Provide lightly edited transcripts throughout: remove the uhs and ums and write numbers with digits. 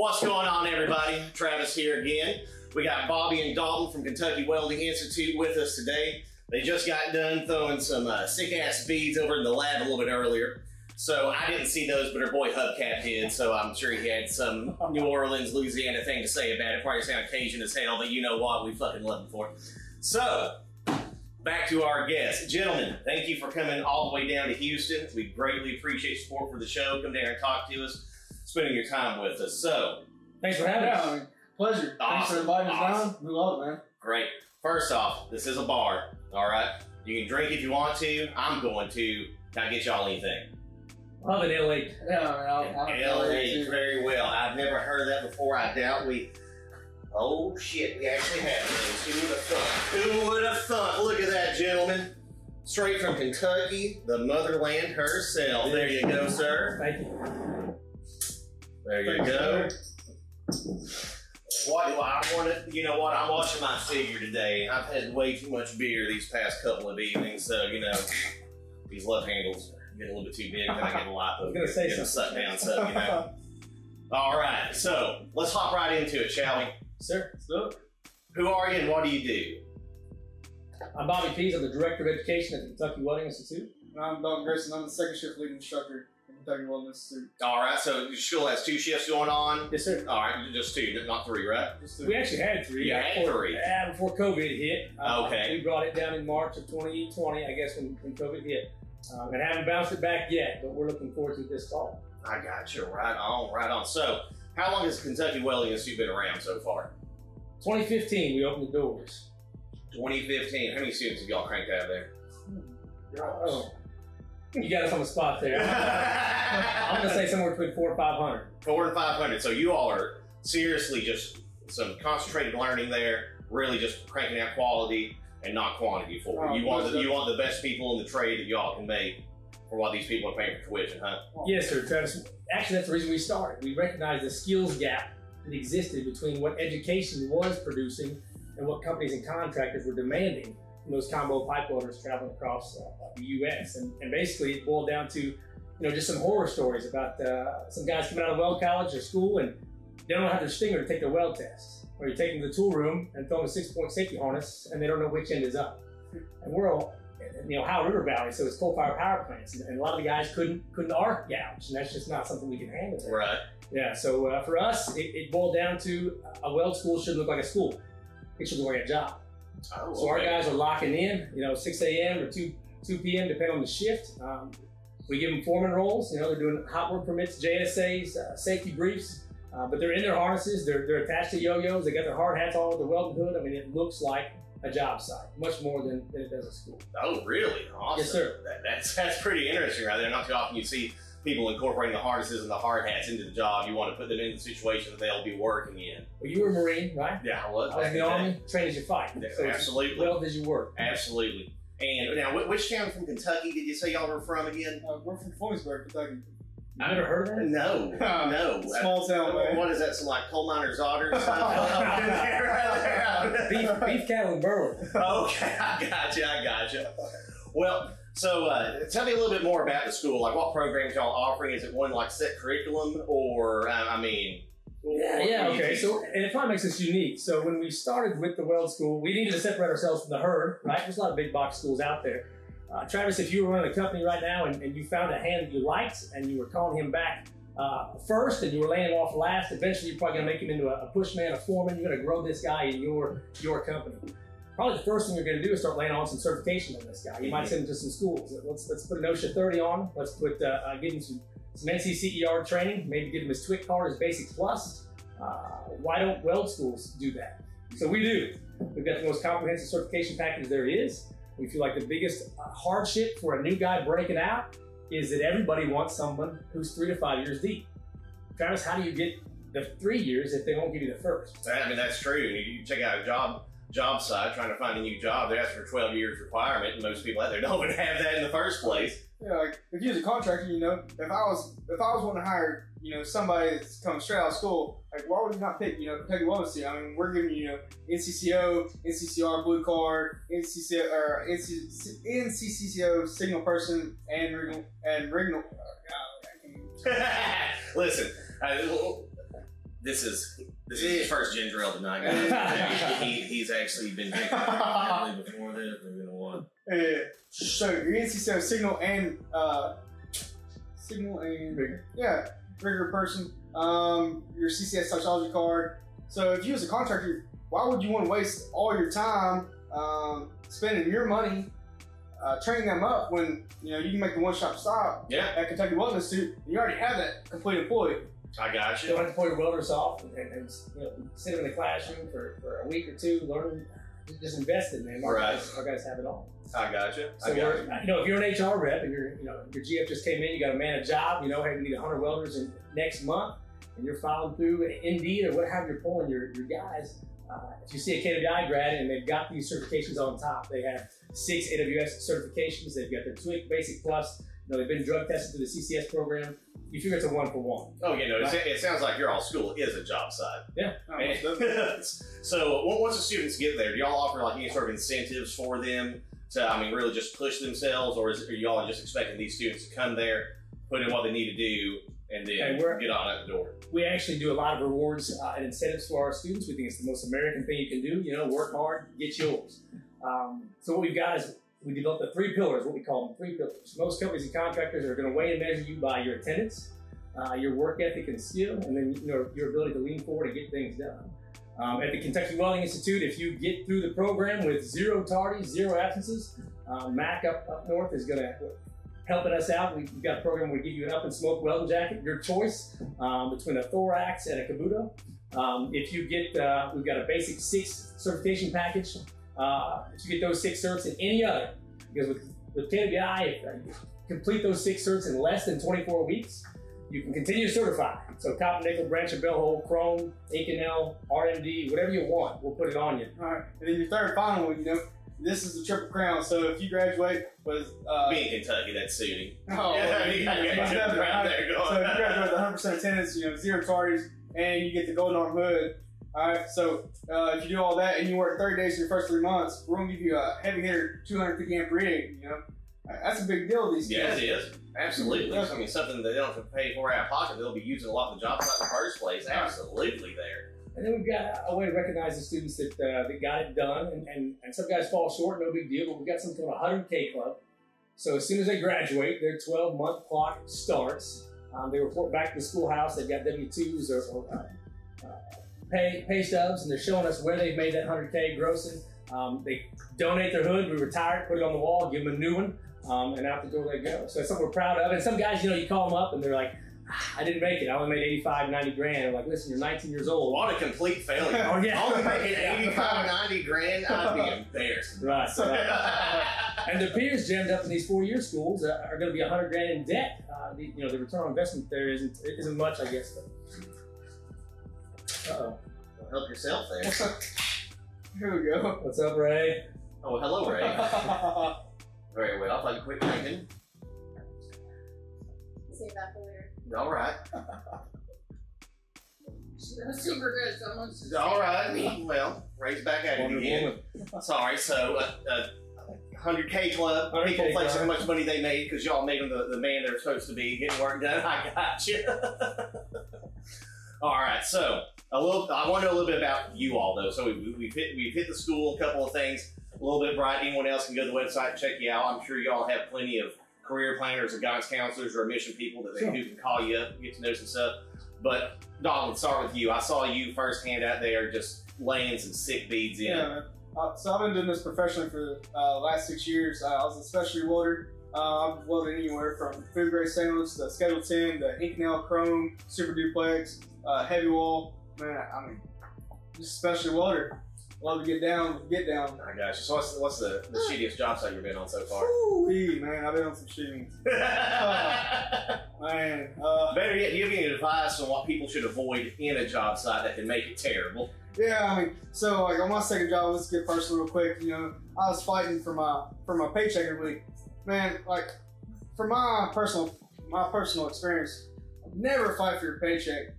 What's going on, everybody? Travis here again. We got Bobby and Dalton from Kentucky Welding Institute with us today. They just got done throwing some sick-ass beads over in the lab a little bit earlier. So I didn't see those, but our boy Hubcap did, so I'm sure he had some New Orleans, Louisiana thing to say about it. Probably sound Cajun as hell, but you know what? We fucking love him for it. So, back to our guests. Gentlemen, thank you for coming all the way down to Houston. We greatly appreciate support for the show. Come down and talk to us, spending your time with us. So, thanks for having us. Pleasure. Awesome. Thanks for inviting us down. We love it, man. Great. First off, this is a bar, all right? You can drink if you want to. I'm going to. Can I get y'all anything? I'll have an L8. Yeah, L8, very well. I've never heard of that before. I doubt we... Oh, shit, we actually have those. Who would have thought? Who would have thought? Look at that, gentlemen. Straight from Kentucky, the motherland herself. There you go, sir. Thank you. There you go. What do I want to... You know what? I'm watching my figure today. I've had way too much beer these past couple of evenings, so, you know, these love handles are getting a little bit too big, and I get a lot of going to say getting sucked down, so, you know. All right, so let's hop right into it, shall we? Sir, let's do it. Who are you and what do you do? I'm Bobby Pease. I'm the Director of Education at the Kentucky Welding Institute. And I'm Dalton Grayson. I'm the second shift lead instructor at Kentucky Welding Institute. All right, so your school has 2 shifts going on? Yes, sir. All right, just 2, not 3, right? Just two. We actually had 3. You had 3? Yeah, before COVID hit. Okay. We brought it down in March of 2020, I guess, when COVID hit. And haven't bounced it back yet, but we're looking forward to it this fall. I got you. Right on, right on. So, how long has Kentucky Welding Institute been around so far? 2015, we opened the doors. 2015. How many students have y'all cranked out of there? Oh, you got us on the spot there. I'm going to say somewhere between 400 and 500. 400 and 500. So you all are seriously just some concentrated learning there, really just cranking out quality and not quantity for it. You want the best people in the trade that y'all can make for what these people are paying for tuition, huh? Yes, sir, Travis. Actually, that's the reason we started. We recognized the skills gap that existed between what education was producing and what companies and contractors were demanding from those combo pipe welders traveling across the U.S. And basically, it boiled down to, just some horror stories about some guys coming out of weld college or school and they don't have their stinger to take their weld test. Or you take them to the tool room and throw them a 6-point safety harness and they don't know which end is up. And we're all, Ohio River Valley, so it's coal-fired power plants. And a lot of the guys couldn't arc gouge, and that's just not something we can handle there. Right. Yeah, so for us, it boiled down to a weld school should look like a school. It should look like a job. Oh, so our guys are locking in, 6 a.m. or 2 p.m. depending on the shift. We give them foreman roles. They're doing hot work permits, JSAs, safety briefs. But they're in their harnesses, they're attached to yo-yos, they got their hard hats on with the welding hood. I mean, it looks like a job site, much more than it does at school. Oh, really? Awesome. Yes, sir. That's pretty interesting right there. Not too often you see people incorporating the harnesses and the hard hats into the job. You want to put them in the situation that they'll be working in. Well, you were a Marine, right? Yeah, I was. I was in the Army, train as you fight. Yeah, so absolutely. Weld as you work. Absolutely. And now, which town from Kentucky did you say y'all were from again? We're from Floydsburg, Kentucky. I never heard of that? No, no. Small town, man. What is that? Some like coal miners' daughters? beef cattle and Berlin. Okay, I got you. Well, so tell me a little bit more about the school. Like, what programs y'all offering? Is it one like set curriculum, or Yeah, okay. So, and it probably makes us unique. So when we started with the weld school, we needed to separate ourselves from the herd, right? There's a lot of big box schools out there. Travis, if you were running a company right now and you found a hand that you liked and you were calling him back first and you were laying off last, eventually you're probably going to make him into a pushman, a foreman. You're going to grow this guy in your company. Probably the first thing you're going to do is start laying on some certification on this guy. You might send him to some schools. Let's put an OSHA 30 on. Let's put give him some NCCER training. Maybe give him his TWIC card, his Basic Plus. Why don't weld schools do that? So we do. We've got the most comprehensive certification package there is. We feel like the biggest hardship for a new guy breaking out is that everybody wants someone who's 3 to 5 years deep. Travis, how do you get the 3 years if they won't give you the first? I mean, that's true. You check out a job site trying to find a new job, they ask for 12 years requirement, and most people out there don't even have that in the first place. Yeah, like if you're a contractor, if I was wanting to hire, somebody that's coming straight out of school, like why would you not pick, Kentucky Welding Institute? I mean, we're giving you, NCCO, NCCR blue card, NCCO signal person, and Rignal. Listen, This is his first ginger ale tonight, guys. He's actually been drinking before this. You know what? Yeah. So your NCCO signal and rigor person. Your CCS sociology card. So if you as a contractor, why would you want to waste all your time spending your money training them up when you can make the one-stop stop at Kentucky Welding Institute? You already have that complete employee. I got you. You don't have to pull your welders off and sit them in the classroom for a week or two, learn, just invest in them. Our guys have it all. I got you. So if you're an HR rep and your GF just came in, you got to man a job. Hey, we need 100 welders in next month, and you're filing through Indeed or whatever you're pulling your guys. If you see a KWI grad and they've got these certifications on top, they have 6 AWS certifications. They've got their TWIC Basic Plus. They've been drug tested through the CCS program. You figure it's a 1-for-1. Oh, it sounds like your all school is a job site. Yeah. So once the students get there, do y'all offer like any sort of incentives for them to, really just push themselves, or are y'all just expecting these students to come there, put in what they need to do, and then get on out the door? We actually do a lot of rewards and incentives for our students. We think it's the most American thing you can do. Work hard, get yours. So what we've got is we developed the 3 pillars, what we call them 3 pillars. Most companies and contractors are going to weigh and measure you by your attendance, your work ethic and skill, and then your ability to lean forward and get things done. At the Kentucky Welding Institute, if you get through the program with 0 tardies, 0 absences, Mac up north is going to helping us out. We've got a program where we give you an up and smoke welding jacket, your choice, between a thorax and a kabuto. If you get, we've got a basic 6 certification package. If you get those 6 certs in any other, because with KWI, if you complete those 6 certs in less than 24 weeks, you can continue to certify. So copper, nickel, branch and bell hole, chrome, Inconel, RMD, whatever you want, we'll put it on you. All right, and then your third final one, this is the triple crown. So if you graduate with being Kentucky, that's suiting. Oh, so if you graduate with 100% attendance, 0 tardies, and you get the golden arm hood. All right, so if you do all that and you work 30 days in your first 3 months, we're gonna give you a heavy hitter 250 amp rig. That's a big deal these days. Yeah, it is. Absolutely. Something they don't have to pay for out of pocket. They'll be using a lot of the job site in the first place. Absolutely there. And then we've got a way to recognize the students that got it done, and some guys fall short, no big deal, but we've got something called a 100K club. So as soon as they graduate, their 12-month clock starts. They report back to the schoolhouse. They've got W-2s or pay stubs, and they're showing us where they've made that 100K grossing. They donate their hood, we retire it, put it on the wall, give them a new one, and out the door they go. So it's something we're proud of. And some guys, you call them up and they're like, I didn't make it. I only made 85, 90 grand. I'm like, listen, you're 19 years old. What a complete failure. Oh, yeah. Only making 85, 90 grand, I'd be embarrassed. Right. And their peers jammed up in these 4-year schools are going to be 100 grand in debt. The return on investment there isn't much, I guess. Uh-oh. Well, help yourself there. Here we go. What's up, Ray? Oh, hello, Ray. Very well. I'd like to quit drinking. Save that for later. All right. That's super good. So All right. Well, Ray's back at it again. Sorry. So, 100K club. People flex how much money they made because y'all made them the man they're supposed to be, getting work done. I got you. All right. So, I want to know a little bit about you all, though. So we've hit the school, a couple of things, a little bit bright. Anyone else can go to the website and check you out. I'm sure y'all have plenty of career planners or guidance counselors or admission people that who can call you up and get to know some stuff. But Don, let's start with you. I saw you firsthand out there just laying some sick beads in. Yeah, man. So I've been doing this professionally for the last 6 years. I was a specialty welder. I've welded anywhere from food grade stainless to Schedule 10 to Inconel, chrome, super duplex, heavy wall. Man, just a specialty welder. Love to get down. I got you. So what's the shittiest job site you've been on so far? Ooh, man, I've been on some shitty ones. Man. Better yet, do you have any advice on what people should avoid in a job site that can make it terrible? Yeah, so on my second job, let's get personal real quick. I was fighting for my paycheck every week. Man, for my personal experience, never fight for your paycheck.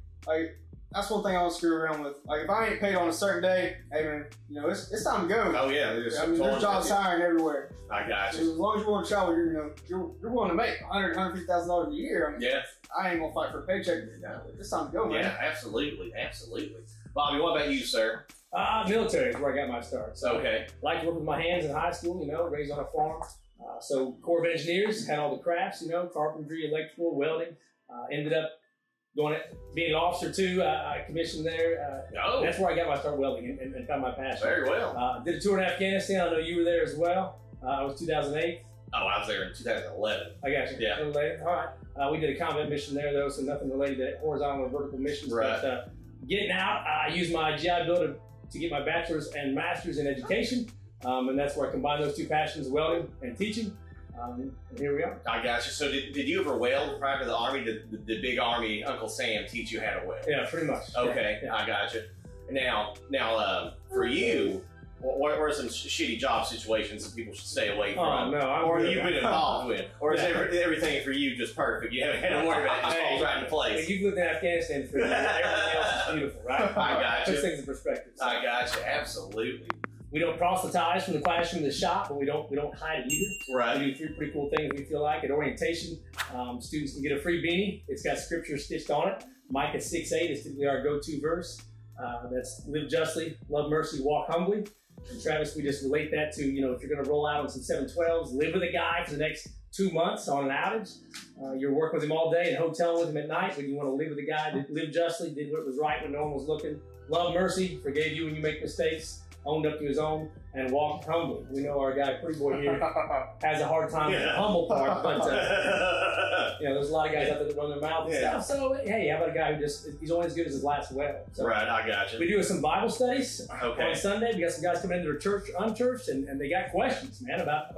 that's one thing I don't screw around with. Like, if I ain't paid on a certain day, hey man, you know, it's time to go. Oh yeah, there's jobs hiring everywhere. I got you. So as long as you want to travel, you're willing to make $150,000 a year. I mean, yeah. I ain't gonna fight for a paycheck. It's time to go, man. Yeah, absolutely. Bobby, what about you, sir? Military is where I got my start. So okay. Like to work with my hands in high school, you know, raised on a farm. So Corps of Engineers, had all the crafts, you know, carpentry, electrical, welding. Ended up being an officer too. I commissioned there. That's where I got my start welding and found my passion. Very well. Did a tour in Afghanistan. I know you were there as well. It was 2008. Oh, I was there in 2011. I got you. Yeah. A little later. All right. We did a combat mission there though, so nothing related to horizontal or vertical missions. Right. But getting out, I used my GI Bill to get my bachelor's and master's in education. And that's where I combine those two passions, welding and teaching. And here we are. I got you. So did you ever weld prior to the Army? Did the big Army Uncle Sam teach you how to weld? Yeah, pretty much. Okay, yeah. I got you. Now, for you, what are some shitty job situations that people should stay away from? Oh, no. Or you've been involved with? Or is everything for you just perfect? You haven't had to worry about it. It just falls right into place. You've lived in Afghanistan for years. Everything else is beautiful, right? I got you. Puts things in perspective. So. I got you. Absolutely. We don't proselytize from the classroom to the shop, but we don't hide it either. Right. We do three pretty cool things we feel like. At orientation, students can get a free beanie. It's got scripture stitched on it. Micah 6:8 is typically our go-to verse. That's live justly, love mercy, walk humbly. And Travis, we just relate that to, you know, if you're going to roll out on some 712s, live with a guy for the next 2 months on an outage. You're working with him all day and hoteling with him at night, but you want to live with a guy that lived justly, did what was right when no one was looking, love mercy, forgave you when you make mistakes, owned up to his own, and walked humbly. We know our guy, Pretty Boy here, has a hard time with the humble part, but you know, there's a lot of guys out there that run their mouth and stuff. So, hey, how about a guy who he's only as good as his last weld? So, right, I got you. We do some Bible studies on Sunday. We got some guys coming into their church, unchurched, and they got questions, man, about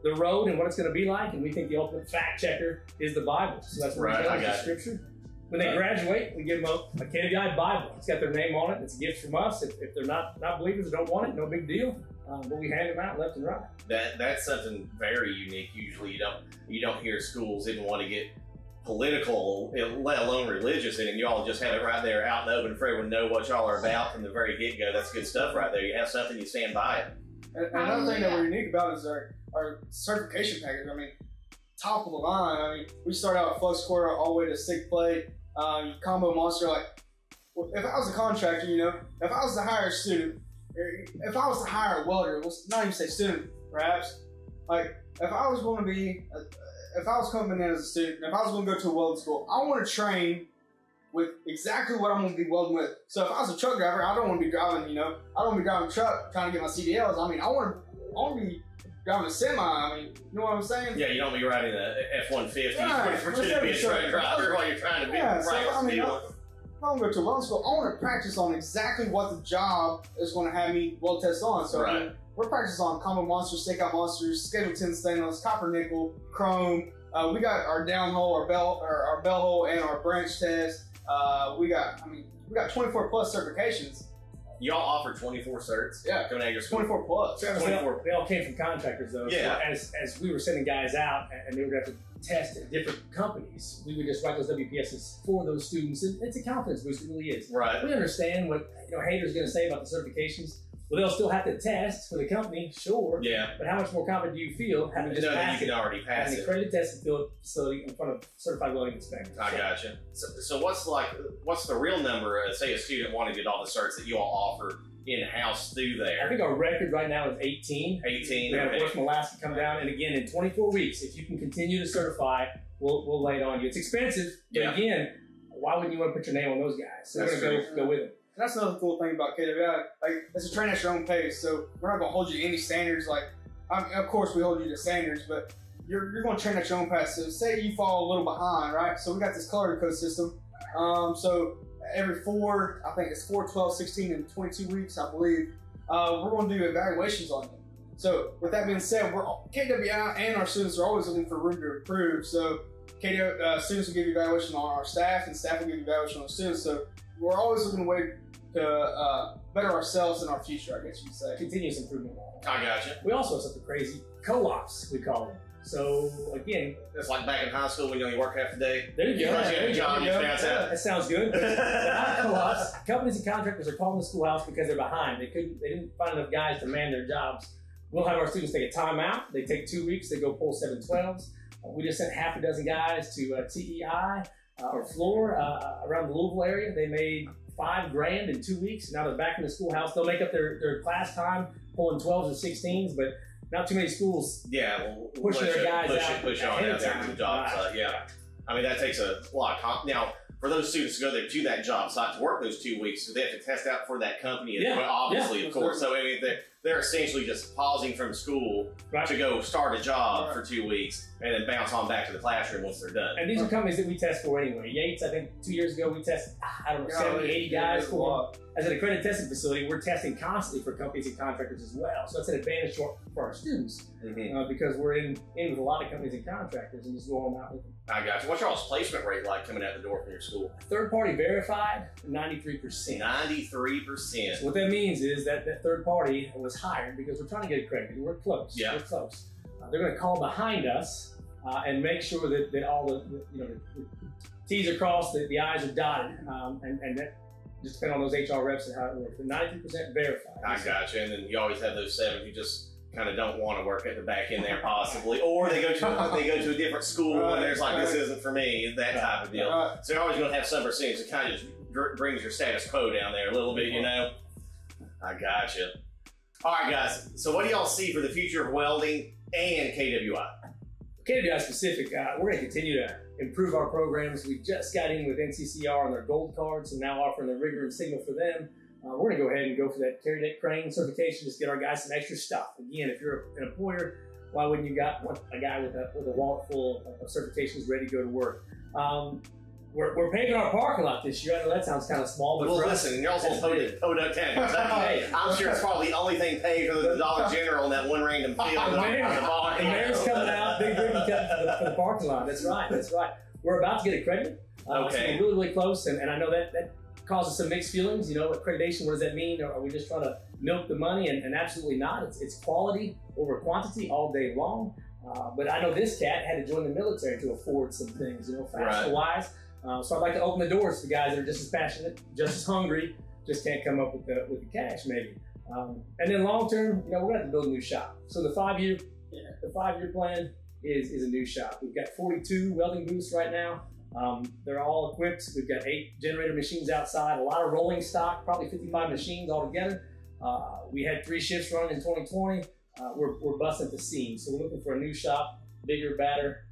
the road and what it's going to be like. And we think the ultimate fact checker is the Bible. So that's what we got the scripture. When they graduate, we give them a KWI Bible. It's got their name on it. It's a gift from us. If they're not believers or don't want it, no big deal. But we hand them out left and right. That's something very unique. Usually, you don't hear schools even want to get political, let alone religious, and you all just have it right there out in the open for everyone to know what y'all are about from the very get-go. That's good stuff right there. You have something, you stand by it. And another thing that we're unique about is our certification package. I mean, top of the line. I mean, we start out at flux core all the way to stick plate. Combo monster. Like, if I was a contractor, you know, if I was to hire a student, if I was to hire a welder, let's not even say student, perhaps, like, if I was going to be, if I was coming in as a student, if I was going to go to a welding school, I want to train with exactly what I'm going to be welding with. So if I was a truck driver, I don't want to be driving, you know, I don't want to be driving a truck trying to get my CDLs. I mean, I want to be driving a semi. I mean, you know what I'm saying? Yeah, you don't be riding a F-150 right. for to be a truck driver while you're trying to be right. So, I mean, if I'm going to go to a welding school, I want to practice on exactly what the job is going to have me weld test on. So I mean, we're practicing on combo monsters, stakeout monsters, Schedule 10 stainless, copper nickel, chrome. We got our downhole, our bell hole, and our branch test. We got 24 plus certifications. Y'all offer 24 certs? Yeah. Coming out of your school? 24 plus. 24. They all came from contractors, though. Yeah. So as we were sending guys out and they were going to have to test at different companies, we would just write those WPSs for those students. And it's a confidence boost. It really is. Right. We understand what haters are going to say about the certifications. Well, they'll still have to test for the company, sure. Yeah. But how much more confident do you feel having just passed you can already pass an accredited testing facility in front of certified welding inspectors? I gotcha. So what's the real number? Say a student wanted to get all the certs that you all offer in-house through there. I think our record right now is 18. 18. We had a boy from Alaska come down, and again, in 24 weeks, if you can continue to certify, we'll lay it on you. It's expensive, but again, why wouldn't you want to put your name on those guys? So we're going to go with them. That's another cool thing about KWI. Like, it's a train at your own pace, so we're not going to hold you to any standards. Like, of course, we hold you to standards, but you're going to train at your own pace. So say you fall a little behind, right? So we got this color code system. So every 4, 12, 16, and 22 weeks, I believe, we're going to do evaluations on you. So with that being said, KWI and our students are always looking for room to improve. So students will give you evaluation on our staff, and staff will give you evaluation on the students. So we're always looking a way to better ourselves in our future, I guess you could say. Continuous improvement. I gotcha. We also have something crazy, co-ops, we call them. So again, it's like back in high school when you only work half the day. There you go. That sounds good. But our co-ops, companies and contractors are calling the schoolhouse because they're behind. They didn't find enough guys to man their jobs. We'll have our students take a timeout. They take 2 weeks. They go pull 712s. We just sent half a dozen guys to TEI or Floor around the Louisville area. They made $5 grand in 2 weeks. Now they're back in the schoolhouse. They'll make up their class time pulling 12s or 16s, but not too many schools. Yeah, pushing their guys out. Push on out there to the job site. Yeah, I mean that takes a lot of now. For those students to go there to that job site to work those 2 weeks, so they have to test out for that company. Obviously, of course. So I mean, they're essentially just pausing from school to go start a job for 2 weeks and then bounce on back to the classroom once they're done. And these are companies that we test for anyway. Yates, I think 2 years ago we tested, 70, 80 guys for them. As an accredited testing facility, we're testing constantly for companies and contractors as well. So that's an advantage for our students because we're in with a lot of companies and contractors and just going out with them. I got you. What's your all's placement rate like coming out the door from your school? Third party verified, 93%. 93%. So what that means is that third party was hired because we're trying to get accredited. We're close. Yeah. We're close. They're going to call behind us and make sure that all the T's are crossed, that the I's are dotted, and that just depends on those HR reps and how it works. But 93% verified. I got you. And then you always have those 7 who just kind of don't want to work at the back end there possibly, or they go to a different school and there's like this isn't for me, that type of deal. So you're always going to have some percentage that kind of just brings your status quo down there a little bit, you know. I gotcha. All right, guys. So what do y'all see for the future of welding and KWI? KWI specific, we're going to continue to improve our programs. We just got in with NCCR on their gold cards, and now offering the rigor and signal for them. We're going to go ahead and go for that carry deck crane certification, just get our guys some extra stuff. Again, if you're an employer, why wouldn't you got a guy with a wallet full of certifications ready to go to work? We're paving our parking lot this year. I know that sounds kind of small, but well, listen, you're also Podunk County. I'm sure it's probably the only thing paved other than the Dollar General in that one random field. The mayor's coming out, big ribbon cut for the parking lot. That's right. We're about to get accredited. Okay. So we're really, really close, and I know that causes some mixed feelings. You know, accreditation, what does that mean? Are we just trying to milk the money? And absolutely not. It's quality over quantity all day long. But I know this cat had to join the military to afford some things, FAFSA-wise. So I'd like to open the doors to guys that are just as passionate, just as hungry, just can't come up with the cash maybe. And then long term, we're gonna have to build a new shop. So the 5-year plan is a new shop. We've got 42 welding booths right now. They're all equipped. We've got 8 generator machines outside, a lot of rolling stock, probably 55 machines altogether. We had 3 shifts running in 2020. We're busting at the seams. So we're looking for a new shop, bigger, badder,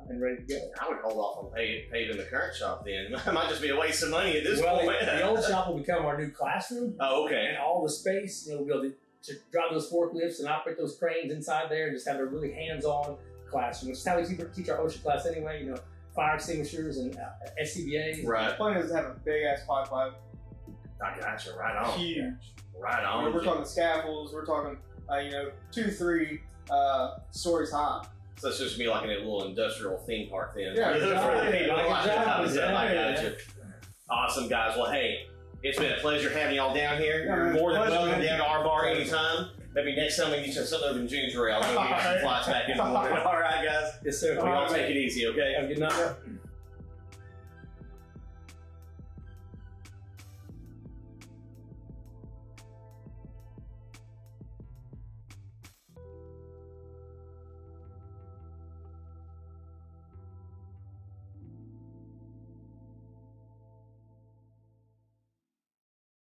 and ready to go. I would hold off on paving the current shop then. It might just be a waste of money at this point. The old shop will become our new classroom. Oh, okay. And all the space, we'll be able to drive those forklifts and operate those cranes inside there and just have a really hands-on classroom, which is how we teach our OSHA class anyway, fire extinguishers and SCBAs. Right. The plan is to have a big-ass pipeline. I gotcha. Right on. Huge. Right on. We're talking scaffolds. We're talking, 2, 3 stories high. So it's just gonna be like a little industrial theme park then. Yeah, I gotcha. Awesome, guys. Well, hey, it's been a pleasure having y'all down here. You're more than welcome down to our bar anytime. Maybe next time we get you something other than ginger ale. I'll go get some flights back in the morning. All right, guys. Yes, sir. Y'all take it easy, okay? Have a good night.